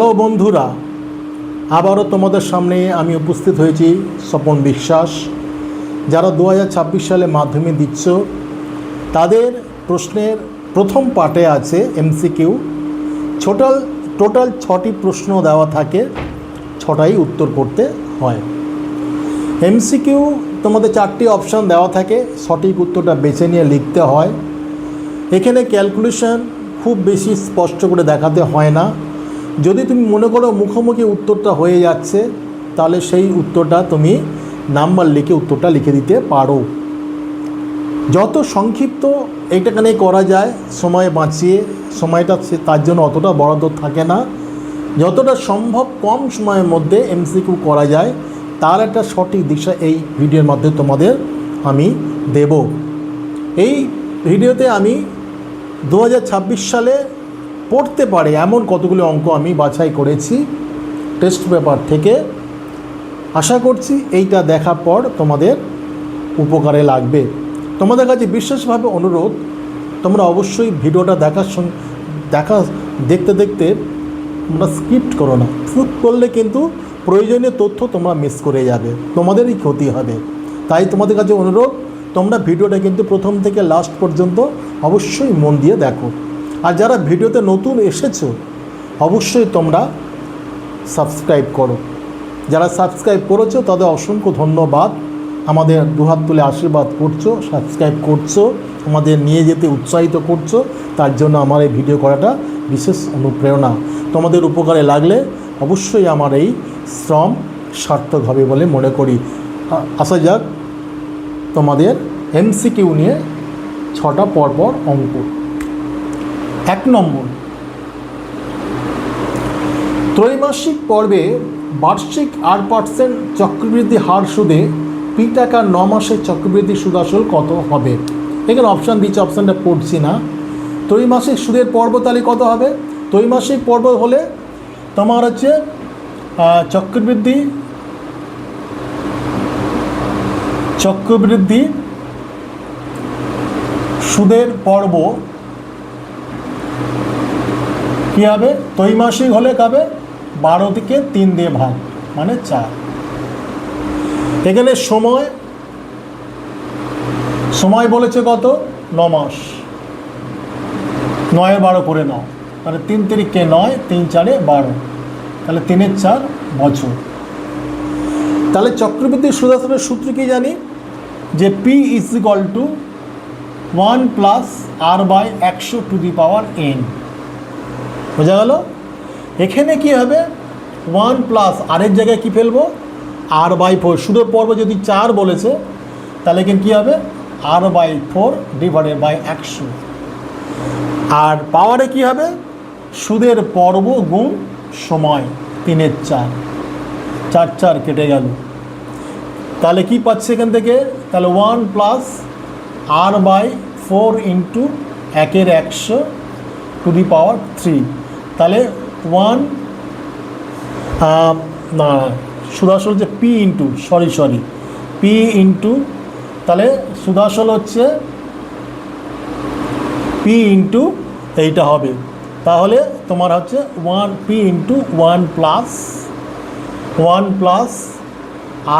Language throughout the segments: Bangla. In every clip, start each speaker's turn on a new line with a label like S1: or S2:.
S1: হ্যালো বন্ধুরা, আবারও তোমাদের সামনে আমি উপস্থিত হয়েছি স্বপন বিশ্বাস। যারা 2026 সালে মাধ্যমিক দিচ্ছ তাদের প্রশ্নের প্রথম পার্টে আছে এমসিকিউ। টোটাল 6টি প্রশ্ন দেওয়া থাকে, 6টাই উত্তর করতে হয়। এমসিকিউ তোমাদের 4টি অপশান দেওয়া থাকে, সঠিক উত্তরটা বেছে নিয়ে লিখতে হয়। এখানে ক্যালকুলেশন খুব বেশি স্পষ্ট করে দেখাতে হয় না। যদি তুমি মনে করো মুখোমুখি উত্তরটা হয়ে যাচ্ছে, তাহলে সেই উত্তরটা তুমি নাম্বার লিখে উত্তরটা লিখে দিতে পারো। যত সংক্ষিপ্ত এইটাখানে করা যায়, সময় বাঁচিয়ে, সময়টা তার জন্য অতটা বরাদ্দ থাকে না। যতটা সম্ভব কম সময়ের মধ্যে এমসিকিউ করা যায়, তার একটা সঠিক দিশা এই ভিডিওর মাধ্যমে তোমাদের আমি দেব। এই ভিডিওতে আমি 2026 সালে পড়তে পারে এমন কতগুলো অঙ্ক আমি বাছাই করেছি টেস্ট পেপার থেকে। আশা করছি এইটা দেখার পর তোমাদের উপকারে লাগবে। তোমাদের কাছে বিশেষভাবে অনুরোধ, তোমরা অবশ্যই ভিডিওটা দেখতে দেখতে তোমরা স্কিপ করো না। স্কিপ করলে কিন্তু প্রয়োজনীয় তথ্য তোমরা মিস করে যাবে, তোমাদেরই ক্ষতি হবে। তাই তোমাদের কাছে অনুরোধ, তোমরা ভিডিওটা কিন্তু প্রথম থেকে লাস্ট পর্যন্ত অবশ্যই মন দিয়ে দেখো। আর যারা ভিডিওতে নতুন এসেছো, অবশ্যই তোমরা সাবস্ক্রাইব করো। যারা সাবস্ক্রাইব করেছো তাদের অসংখ্য ধন্যবাদ। আমাদের দুহাত তুলে আশীর্বাদ করছো, সাবস্ক্রাইব করছো, আমাদের নিয়ে যেতে উৎসাহিত করছো। তার জন্য আমার এই ভিডিও করাটা বিশেষ অনুপ্রেরণা। তোমাদের উপকারে লাগলে অবশ্যই আমার এই শ্রম সার্থক হবে বলে মনে করি। আসা যাক তোমাদের এমসিকিউ নিয়ে 6টা পরপর অঙ্ক। 1 নম্বর, ত্রৈমাসিক পর্বে বার্ষিক 8% চক্রবৃদ্ধি হার সুদে পি টাকার 9 মাসের চক্রবৃদ্ধি সুদ আসল কত হবে? এখানে অপশান দিচ্ছে, অপশানটা পড়ছি না। ত্রৈমাসিক সুদের পর্ব তাহলে কত হবে? ত্রৈমাসিক পর্ব হলে তোমার হচ্ছে চক্রবৃদ্ধি সুদের পর্ব কী হবে? ত্রৈমাসিক হলে কবে? 12 থেকে 3 দিয়ে ভাগ, মানে 4। এখানে সময় বলেছে কত? 9 মাস। 9 12 করে নাও, তাহলে 3 তারিখে 9, 3 4 12, তাহলে 3 4 বছর। তাহলে চক্রবৃদ্ধি সুদাসনের সূত্র কি জানি? যে P is equal to 1 plus R by 100 to the power n। বোঝা গেল? এখানে কি হবে? 1 প্লাস আরের জায়গায় কি ফেলবো? r/4। সুদের পর্ব যদি 4 বলেছে, তাহলে কিন্তু কী হবে? r/4 divided by 100। আর পাওয়ারে কি হবে? সুদের পর্ব গুণ সময়, 3 4, 4 4 কেটে গেল। তাহলে কি পাচ্ছে এখান থেকে? তাহলে 1 plus r/4 into 1 100 to the power 3। তাহলে 1 না, সুদাসল হচ্ছে পি ইন্টু পি ইন্টু, তাহলে সুদাসল হচ্ছে পি ইন্টু এইটা হবে। তাহলে তোমার হচ্ছে 1 P into 1 plus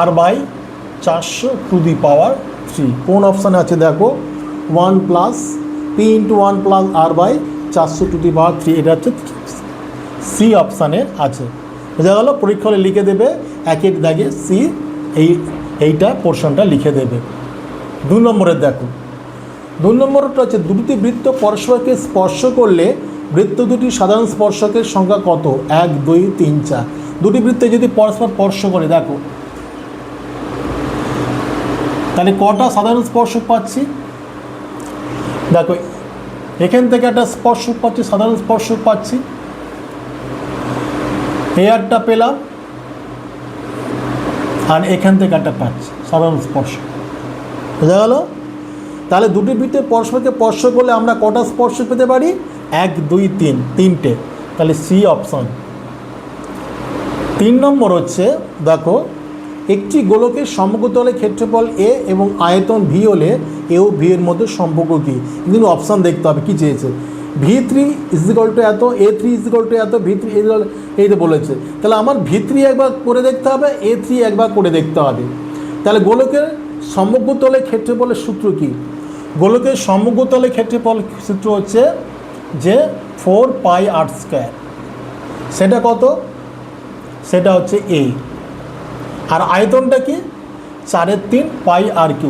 S1: r/400 to the power 3। কোন অপশানে আছে দেখো? 1 plus P into 1 plus r/400 to the power 3, এটা হচ্ছে সি অপশানে আছে। বোঝা গেল? পরীক্ষা হলে লিখে দেবে 1 দাগে সি, এইটা পোর্শনটা লিখে দেবে। 2 নম্বরের দেখো, 2 নম্বরটা হচ্ছে দুটি বৃত্ত পরস্পরকে স্পর্শ করলে বৃত্ত দুটি সাধারণ স্পর্শকের সংখ্যা কত? 1 2 3 4। দুটি বৃত্তে যদি পরস্পর স্পর্শ করে, দেখো তাহলে কটা সাধারণ স্পর্শক পাচ্ছি? দেখো এখান থেকে একটা স্পর্শক পাচ্ছি, সাধারণ স্পর্শক পাচ্ছি, এই একটা পেলাম, আর এখান থেকে একটা পাচ্ছি সাধারণ স্পর্শ। বোঝা গেল? তাহলে দুটি বৃত্তে পরস্পরকে স্পর্শ করলে আমরা কটা স্পর্শ পেতে পারি? 1 2 3, 3টে। তাহলে সি অপশন। 3 নম্বর হচ্ছে, দেখো একটি গোলকের সমগ্রতলের ক্ষেত্রফল এ এবং আয়তন ভি হলে এ ও ভি এর মধ্যে সম্পর্ক কী? কিন্তু অপশান দেখতে হবে কী চেয়েছে। V3 ইজ ইকুয়াল টু এত, A3 ইজ ইকুয়াল টু এত, V3 ইজ ইকুয়াল, এই তো বলেছে। তাহলে আমার V3 একবার করে দেখতে হবে, A3 একবার করে দেখতে হবে। তাহলে গোলকের সমগ্রতলে ক্ষেত্রফলের সূত্র কি? গোলকের সমগ্রতলে ক্ষেত্রফল সূত্র হচ্ছে যে 4πr²। সেটা কত? সেটা হচ্ছে A। আর আয়তনটা কি? 4/3πr³।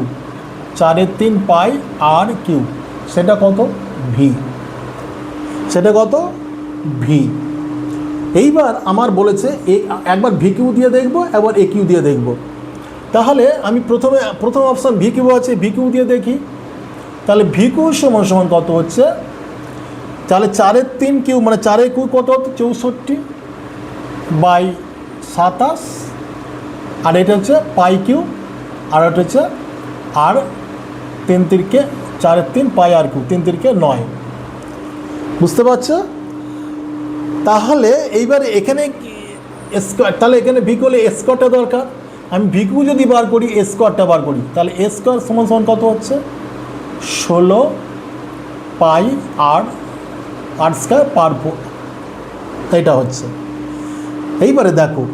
S1: 4/3πr³। সেটা কত? V। সেটা কত? V। এইবার আমার বলেছে একবার VQ দিয়ে দেখব, একবার AQ দিয়ে দেখব। তাহলে আমি প্রথম অপশান VQ আছে, VQ দিয়ে দেখি। তাহলে VQ সমান সমান কত হচ্ছে? তাহলে 4/3 কিউ মানে 4 কিউ কত হতো? 64/27। আর এটা হচ্ছে πQ, আর এটা হচ্ছে আর 3/3 4/3πr³, 3/3 9। বুঝতে পারছো? তাহলে এইবার এখানে স্কোয়ার, তাহলে এখানে VQ হলে স্কোয়ারটা দরকার। আমি VQ যদি বার করি, স্কোয়ারটা বার করি, তাহলে স্কোয়ার সমান সমান কত হচ্ছে? 16πr²/4। এটা হচ্ছে। এইবারে দেখো,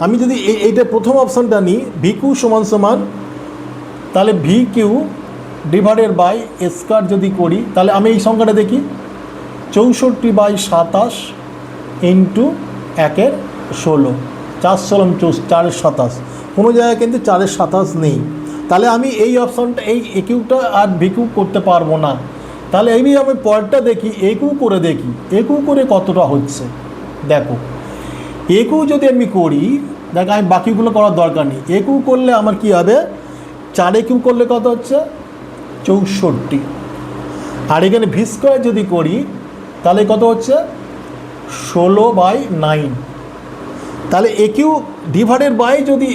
S1: আমি যদি এইটা প্রথম অপশানটা নিই, VQ সমান সমান, তাহলে VQ ডিভাইডেড বাই স্কোয়ার যদি করি, তাহলে আমি এই সংখ্যাটা দেখি 64/27 ইন্টু 1/16। 4/16 কোনো জায়গায় কিন্তু 4/27 নেই। তাহলে আমি এই অপশানটা, এই একিউটা আর ভিকিউ করতে পারবো না। তাহলে এই আমি পরেরটা দেখি, একিউ করে দেখি, একিউ করে কতটা হচ্ছে। দেখো, একিউ যদি আমি করি, দেখো আমি বাকিগুলো করার দরকার নেই। একিউ করলে আমার কি হবে? 4 কিউ করলে কত হচ্ছে? 64। আর এখানে V² যদি করি, তাহলে কত হচ্ছে? 16/9। তাহলে একিউ ডিভাইডেড বাই যদি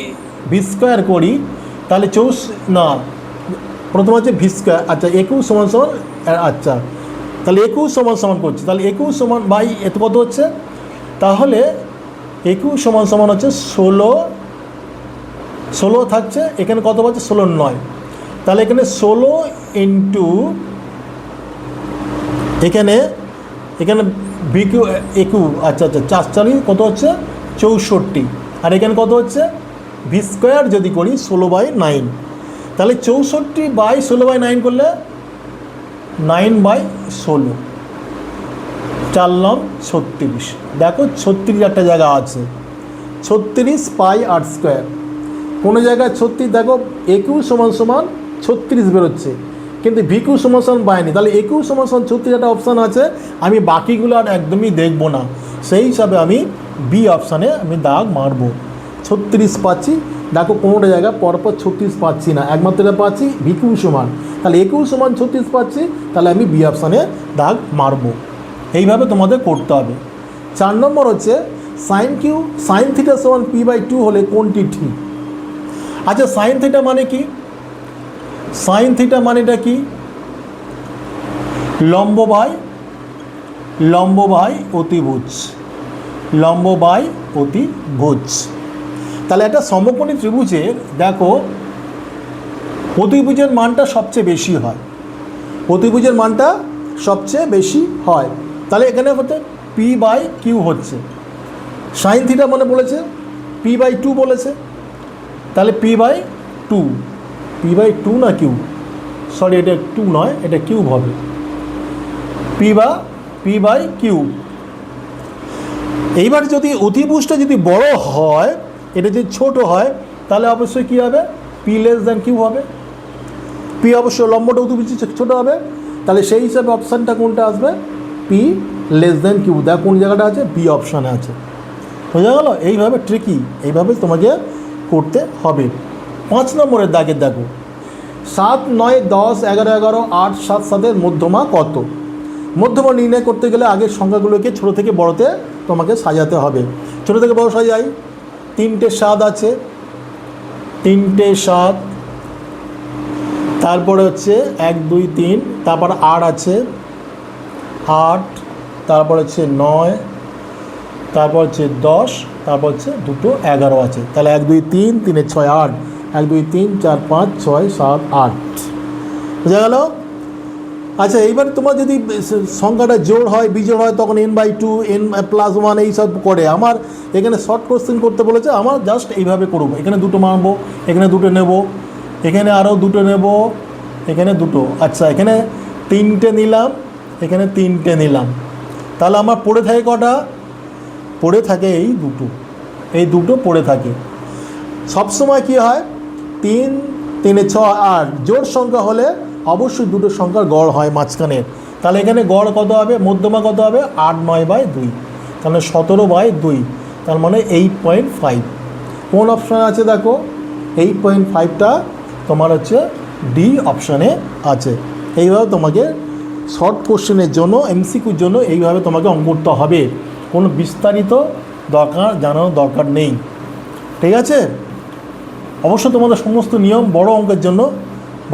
S1: V² করি, তাহলে প্রথম হচ্ছে V²। আচ্ছা, একিউ সমান সমান, আচ্ছা তাহলে একিউ সমান সমান করছি, তাহলে একিউ সমান বাই এত কত হচ্ছে? তাহলে একিউ সমান সমান হচ্ছে 16 থাকছে, এখানে কত পাচ্ছে? 16/9। তাহলে এখানে 16 ইন্টু এখানে ভিকিউ একিউ, আচ্ছা 4 কত হচ্ছে? 64। আর এখানে কত হচ্ছে? V² যদি করি 16/9, তাহলে 64/16/9 করলে 9/16, 4×9 = 36। দেখো 36 একটা জায়গা আছে, 36πr²। কোনো জায়গায় 36, দেখো একিউ সমান সমান 36 বেরোচ্ছে, কিন্তু ভিকিউ সমান সমান পাইনি। তাহলে একিউ সমান সমান 36 একটা অপশান আছে, আমি বাকিগুলো আর একদমই দেখবো না। সেই হিসাবে আমি বি অপশানে আমি দাগ মারবো। 36 পাচ্ছি, দেখো কোনোটা জায়গা পরপর 36 পাচ্ছি না, একমাত্র পাচ্ছি ভিকিউ সমান। তাহলে একিউ সমান 36 পাচ্ছি, তাহলে আমি বি অপশানে দাগ মারবো। এইভাবে তোমাদের করতে হবে। 4 নম্বর হচ্ছে সাইন থিটা সমান P/2 হলে কোনটি ঠিক? আচ্ছা, সাইন থিটা মানে কি? সাইন থিটা মানেটা কি? লম্ব বাই অতিভুজ, লম্ব বাই অতিভুজ। তাহলে একটা সমকোণী ত্রিভুজের দেখো অতিভুজের মানটা সবচেয়ে বেশি হয়, অতিভুজের মানটা সবচেয়ে বেশি হয়। তাহলে এখানে হচ্ছে P/Q হচ্ছে, সাইন থিটা মানে বলেছে P/2 বলেছে, তাহলে P/2 না কিউ, সরি এটা 2 নয়, এটা কিউব হবে, P/Q। এইবার যদি অতিভুজটা যদি বড় হয়, এটা যদি ছোট হয়, তাহলে অবশ্যই কী হবে? P<Q হবে। P অবশ্যই লম্বটা অতিভুজ ছোট হবে, তাহলে সেই হিসাবে অপশানটা কোনটা আসবে? P<Q। দেখ কোন জায়গাটা আছে? বি অপশানে আছে। বোঝা গেল? এইভাবে ট্রিকি, এইভাবে তোমাকে করতে হবে। 5 নম্বরের দাগের দেখো, 7, 9, 10, 11, 11, 8, 7, 7 মধ্যমা কত? মধ্যমা নির্ণয় করতে গেলে আগের সংখ্যাগুলোকে ছোটো থেকে বড়তে তোমাকে সাজাতে হবে। ছোটো থেকে বড় সাজাই, 3টে 7 আছে, 3টে 7, তারপরে হচ্ছে 1, 2, 3, তারপর 8 আছে, 8, তারপর হচ্ছে 9, তারপর হচ্ছে 10, তারপর হচ্ছে 2টো 11 আছে। তাহলে 1, 2, 3, 3 6, 8, 1, 2, 3, 4, 5, 6, 7, 8। বোঝা গেল? আচ্ছা, এইবার তোমার যদি সংখ্যাটা জোড় হয় বিজোড় হয় তখন n/2 n+1 এইসব করে। আমার এখানে শর্ট কোশ্চেন করতে বলেছে, আমার জাস্ট এইভাবে করবো। এখানে দুটো মারবো, এখানে দুটো নেব, এখানে আরও দুটো নেব, এখানে দুটো। আচ্ছা, এখানে তিনটে নিলাম, এখানে তিনটে নিলাম, তাহলে আমার পড়ে থাকে কটা? পড়ে থাকে এই দুটো পড়ে থাকে। সবসময় কী হয়, 3 3 6 8 জোড় সংখ্যা হলে অবশ্যই দুটো সংখ্যার গড় হয় মাঝখানের। তাহলে এখানে গড় কত হবে, মধ্যমা কত হবে? 8/9/2, তাহলে 17/2, তার মানে 8.5। কোন অপশানে আছে দেখো? 8.5টা তোমার হচ্ছে ডি অপশানে আছে। এইভাবে তোমাকে শর্ট কোশ্চেনের জন্য, এমসিকিউর জন্য এইভাবে তোমাকে অঙ্ক করতে হবে, কোনো বিস্তারিত জানানোর দরকার নেই। ঠিক আছে? অবশ্য তোমাদের সমস্ত নিয়ম বড় অঙ্কের জন্য,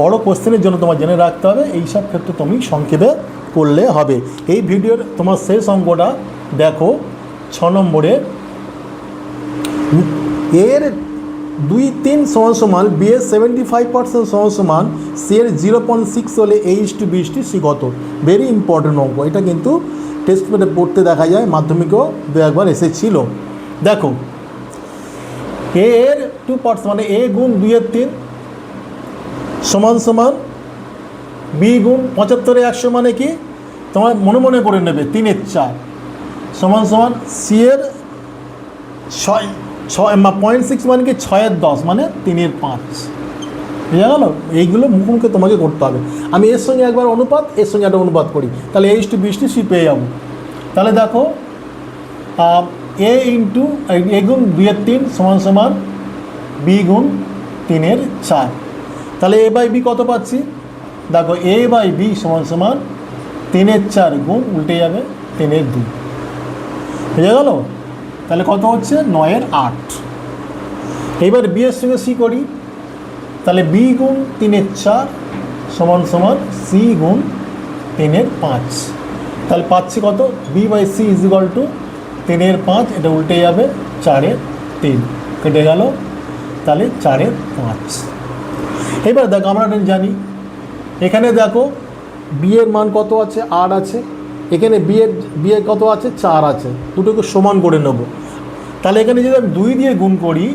S1: বড় কোশ্চেনের জন্য তোমার জেনে রাখতে হবে। এই সব ক্ষেত্রে তুমি সংক্ষেপে করলে হবে। এই ভিডিওর তোমার শেষ অঙ্কটা দেখো, 6 নম্বরে। এর 2, 3 সমান বি এর 75% সমান সি এর 0.6 হলে A/B/C কত? ভেরি ইম্পর্টেন্ট অঙ্ক এটা, কিন্তু টেস্ট পেপারে পড়তে দেখা যায়, মাধ্যমিকেও দু একবার এসেছিল। দেখো, এ এর 2% মানে A গুণ 2/3 সমান বি গুণ 75/100 মানে কি তোমার মনে মনে করে নেবে, 3/4 সমান সি এর 0.6 মানে কি 6/10 মানে 3/5। বুঝা গেল? এইগুলো মুখে তোমাকে করতে হবে। আমি এর সঙ্গে একবার অনুপাত, এর সঙ্গে একটা অনুপাত করি, তাহলে A/B/C পেয়ে যাবো। তাহলে দেখো, A গুণ 2/3 সমান বি গুণ 3/4, তাহলে A/B কত পাচ্ছি? দেখো, A/B সমান 3/4 গুণ উল্টে যাবে 3/2, বুঝে গেল? তাহলে কত হচ্ছে? 9/8। এইবার বি এর সঙ্গে সি করি, তাহলে বি গুণ 3/4 সমান সি গুণ 3/5, তাহলে পাচ্ছি কত? B/C = 3/5, এটা উল্টে যাবে 4/3, কেটে গেল, তাহলে 4/5। এবার দেখো, আমরা জানি এখানে দেখো বি এর মান কত আছে? 8 আছে। এখানে বি এর কত আছে? 4 আছে। দুটোকে সমান করে নেব। তাহলে এখানে যদি আমি 2 দিয়ে গুণ করি,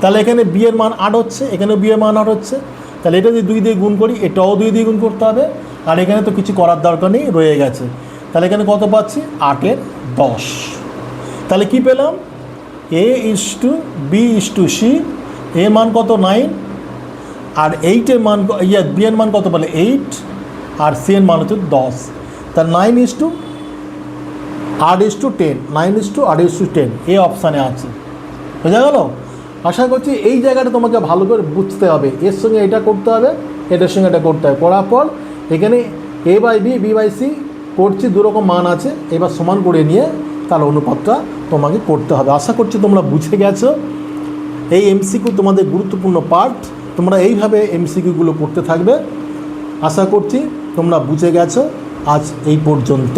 S1: তাহলে এখানে বি এর মান 8 হচ্ছে, এখানে বি এর মান 8 হচ্ছে। তাহলে এটা যদি 2 দিয়ে গুণ করি, এটাও 2 দিয়ে গুণ করতে হবে। আর এখানে তো কিছু করার দরকার নেই, রয়ে গেছে। তাহলে এখানে কত পাচ্ছি? 8/10। তাহলে কি পেলাম? A/B/C, এ মান কত? 9, আর 8-এর মান, বি এর মান কত বলে? 8, আর সি এর মান হচ্ছে 10। তা 9:8:10, 9:8:10 এই অপশানে আছে। বোঝা গেল? আশা করছি এই জায়গাটা তোমাকে ভালো করে বুঝতে হবে। এর সঙ্গে এটা করতে হবে, এটার সঙ্গে এটা করতে হবে। করার পর এখানে A/B, B/C করছি, দুরকম মান আছে, এবার সমান করে নিয়ে তার অনুপাতটা তোমাকে করতে হবে। আশা করছি তোমরা বুঝে গেছো। এই এমসিকিউ তোমাদের গুরুত্বপূর্ণ পার্ট। তোমরা এইভাবে এমসিকিউগুলো করতে থাকবে। আশা করছি তোমরা বুঝে গেছো। আজ এই পর্যন্ত।